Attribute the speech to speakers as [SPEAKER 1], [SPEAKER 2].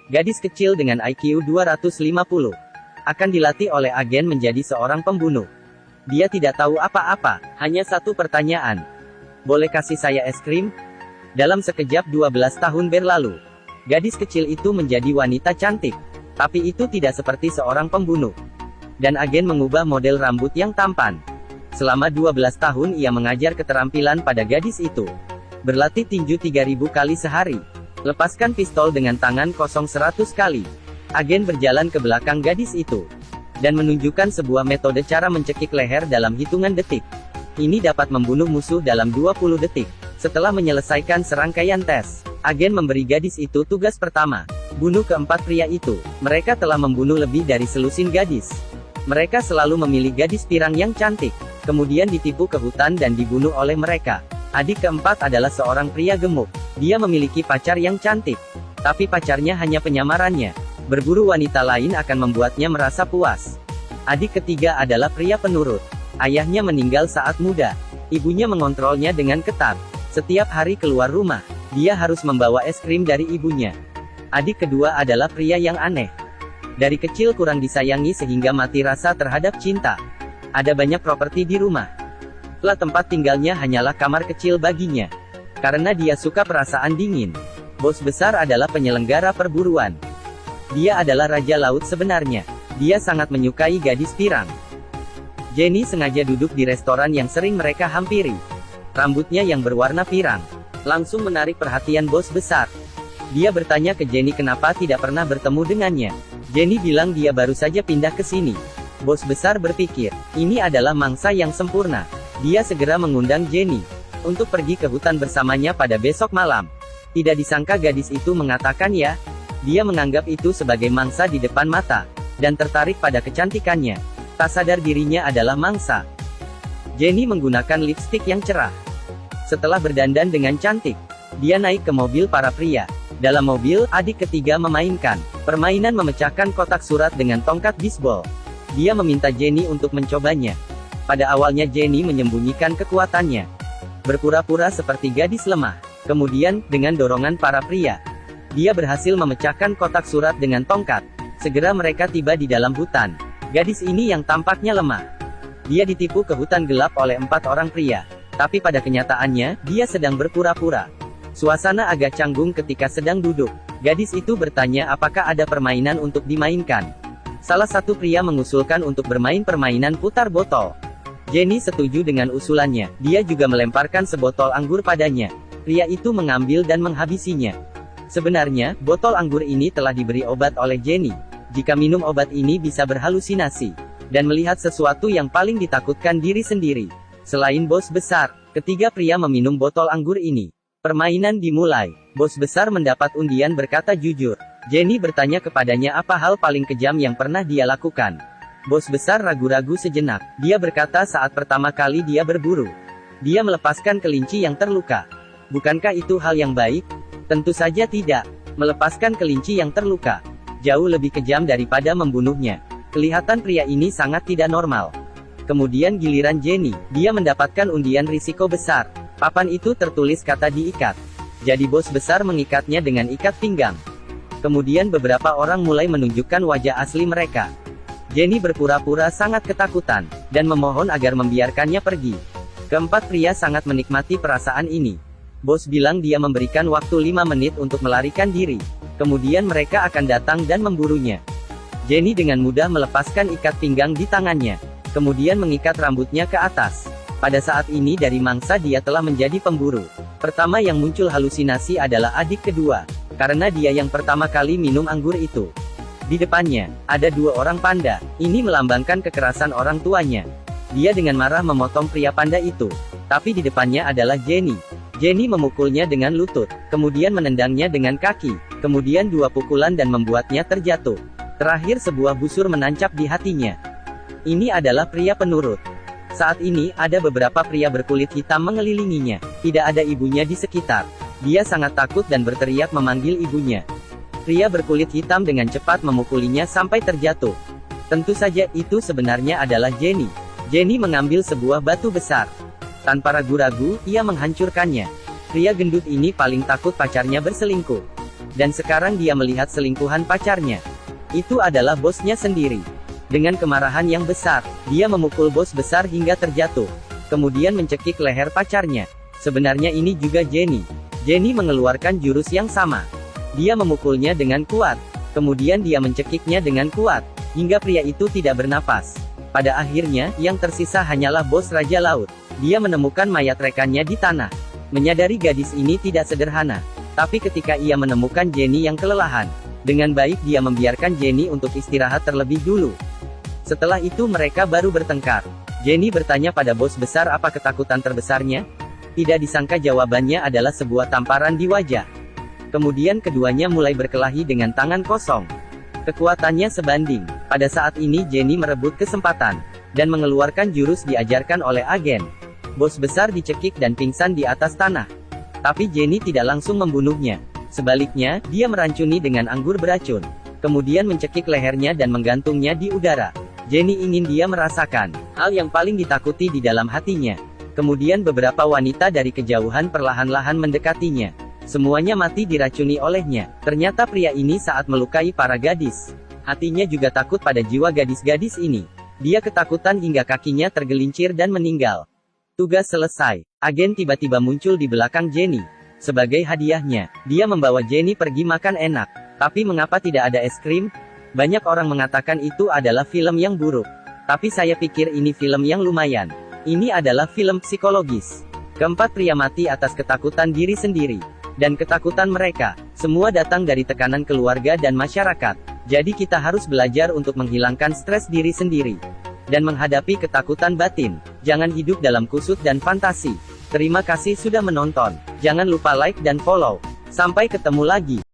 [SPEAKER 1] Gadis kecil dengan IQ 250 akan dilatih oleh agen menjadi seorang pembunuh. Dia tidak tahu apa-apa, hanya satu pertanyaan. Boleh kasih saya es krim? Dalam sekejap 12 tahun berlalu, gadis kecil itu menjadi wanita cantik. Tapi itu tidak seperti seorang pembunuh. Dan agen mengubah model rambut yang tampan. Selama 12 tahun ia mengajar keterampilan pada gadis itu. Berlatih tinju 3000 kali sehari. Lepaskan pistol dengan tangan kosong 100 kali. Agen berjalan ke belakang gadis itu. Dan menunjukkan sebuah metode cara mencekik leher dalam hitungan detik. Ini dapat membunuh musuh dalam 20 detik. Setelah menyelesaikan serangkaian tes, agen memberi gadis itu tugas pertama. Bunuh keempat pria itu. Mereka telah membunuh lebih dari selusin gadis. Mereka selalu memilih gadis pirang yang cantik. Kemudian ditipu ke hutan dan dibunuh oleh mereka. Adik keempat adalah seorang pria gemuk. Dia memiliki pacar yang cantik. Tapi pacarnya hanya penyamarannya. Berburu wanita lain akan membuatnya merasa puas. Adik ketiga adalah pria penurut. Ayahnya meninggal saat muda. Ibunya mengontrolnya dengan ketat. Setiap hari keluar rumah, dia harus membawa es krim dari ibunya. Adik kedua adalah pria yang aneh. Dari kecil kurang disayangi sehingga mati rasa terhadap cinta. Ada banyak properti di rumah. Tempat tinggalnya hanyalah kamar kecil baginya. Karena dia suka perasaan dingin. Bos besar adalah penyelenggara perburuan. Dia adalah raja laut sebenarnya. Dia sangat menyukai gadis pirang. Jenny sengaja duduk di restoran yang sering mereka hampiri. Rambutnya yang berwarna pirang langsung menarik perhatian bos besar. Dia bertanya ke Jenny kenapa tidak pernah bertemu dengannya. Jenny bilang dia baru saja pindah ke sini. Bos besar berpikir, ini adalah mangsa yang sempurna. Dia segera mengundang Jenny untuk pergi ke hutan bersamanya pada besok malam. Tidak disangka gadis itu mengatakan ya. Dia menganggap itu sebagai mangsa di depan mata, dan tertarik pada kecantikannya. Tak sadar dirinya adalah mangsa. Jenny menggunakan lipstik yang cerah. Setelah berdandan dengan cantik, dia naik ke mobil para pria. Dalam mobil, adik ketiga memainkan permainan memecahkan kotak surat dengan tongkat bisbol. Dia meminta Jenny untuk mencobanya. Pada awalnya Jenny menyembunyikan kekuatannya. Berpura-pura seperti gadis lemah. Kemudian, dengan dorongan para pria, dia berhasil memecahkan kotak surat dengan tongkat. Segera mereka tiba di dalam hutan. Gadis ini yang tampaknya lemah. Dia ditipu ke hutan gelap oleh 4 orang pria. Tapi pada kenyataannya, dia sedang berpura-pura. Suasana agak canggung ketika sedang duduk. Gadis itu bertanya apakah ada permainan untuk dimainkan. Salah satu pria mengusulkan untuk bermain permainan putar botol. Jenny setuju dengan usulannya. Dia juga melemparkan sebotol anggur padanya. Pria itu mengambil dan menghabisinya. Sebenarnya, botol anggur ini telah diberi obat oleh Jenny. Jika minum obat ini bisa berhalusinasi. Dan melihat sesuatu yang paling ditakutkan diri sendiri. Selain bos besar, ketiga pria meminum botol anggur ini. Permainan dimulai. Bos besar mendapat undian berkata jujur. Jenny bertanya kepadanya apa hal paling kejam yang pernah dia lakukan. Bos besar ragu-ragu sejenak. Dia berkata saat pertama kali dia berburu. Dia melepaskan kelinci yang terluka. Bukankah itu hal yang baik? Tentu saja tidak. Melepaskan kelinci yang terluka jauh lebih kejam daripada membunuhnya. Kelihatan pria ini sangat tidak normal. Kemudian giliran Jenny. Dia mendapatkan undian risiko besar. Papan itu tertulis kata diikat. Jadi bos besar mengikatnya dengan ikat pinggang. Kemudian beberapa orang mulai menunjukkan wajah asli mereka. Jenny berpura-pura sangat ketakutan, dan memohon agar membiarkannya pergi. Keempat pria sangat menikmati perasaan ini. Bos bilang dia memberikan waktu 5 menit untuk melarikan diri. Kemudian mereka akan datang dan memburunya. Jenny dengan mudah melepaskan ikat pinggang di tangannya. Kemudian mengikat rambutnya ke atas. Pada saat ini dari mangsa dia telah menjadi pemburu. Pertama yang muncul halusinasi adalah adik kedua. Karena dia yang pertama kali minum anggur itu. Di depannya, ada 2 orang panda. Ini melambangkan kekerasan orang tuanya. Dia dengan marah memotong pria panda itu. Tapi di depannya adalah Jenny. Jenny memukulnya dengan lutut. Kemudian menendangnya dengan kaki. Kemudian 2 pukulan dan membuatnya terjatuh. Terakhir sebuah busur menancap di hatinya. Ini adalah pria penurut. Saat ini, ada beberapa pria berkulit hitam mengelilinginya. Tidak ada ibunya di sekitar. Dia sangat takut dan berteriak memanggil ibunya. Pria berkulit hitam dengan cepat memukulinya sampai terjatuh. Tentu saja itu sebenarnya adalah Jenny. Jenny mengambil sebuah batu besar. Tanpa ragu-ragu, ia menghancurkannya. Pria gendut ini paling takut pacarnya berselingkuh. Dan sekarang dia melihat selingkuhan pacarnya. Itu adalah bosnya sendiri. Dengan kemarahan yang besar, dia memukul bos besar hingga terjatuh. Kemudian mencekik leher pacarnya. Sebenarnya ini juga Jenny. Jenny mengeluarkan jurus yang sama. Dia memukulnya dengan kuat. Kemudian dia mencekiknya dengan kuat, hingga pria itu tidak bernapas. Pada akhirnya, yang tersisa hanyalah bos Raja Laut. Dia menemukan mayat rekannya di tanah. Menyadari gadis ini tidak sederhana. Tapi ketika ia menemukan Jenny yang kelelahan, dengan baik dia membiarkan Jenny untuk istirahat terlebih dulu. Setelah itu mereka baru bertengkar. Jenny bertanya pada bos besar apa ketakutan terbesarnya. Tidak disangka jawabannya adalah sebuah tamparan di wajah. Kemudian keduanya mulai berkelahi dengan tangan kosong. Kekuatannya sebanding. Pada saat ini Jenny merebut kesempatan, dan mengeluarkan jurus diajarkan oleh agen. Bos besar dicekik dan pingsan di atas tanah. Tapi Jenny tidak langsung membunuhnya. Sebaliknya, dia merancuni dengan anggur beracun. Kemudian mencekik lehernya dan menggantungnya di udara. Jenny ingin dia merasakan hal yang paling ditakuti di dalam hatinya. Kemudian beberapa wanita dari kejauhan perlahan-lahan mendekatinya. Semuanya mati diracuni olehnya. Ternyata pria ini saat melukai para gadis. Hatinya juga takut pada jiwa gadis-gadis ini. Dia ketakutan hingga kakinya tergelincir dan meninggal. Tugas selesai. Agen tiba-tiba muncul di belakang Jenny. Sebagai hadiahnya, dia membawa Jenny pergi makan enak. Tapi mengapa tidak ada es krim? Banyak orang mengatakan itu adalah film yang buruk. Tapi saya pikir ini film yang lumayan. Ini adalah film psikologis. Keempat pria mati atas ketakutan diri sendiri. Dan ketakutan mereka, semua datang dari tekanan keluarga dan masyarakat. Jadi kita harus belajar untuk menghilangkan stres diri sendiri. Dan menghadapi ketakutan batin. Jangan hidup dalam kusut dan fantasi. Terima kasih sudah menonton. Jangan lupa like dan follow. Sampai ketemu lagi.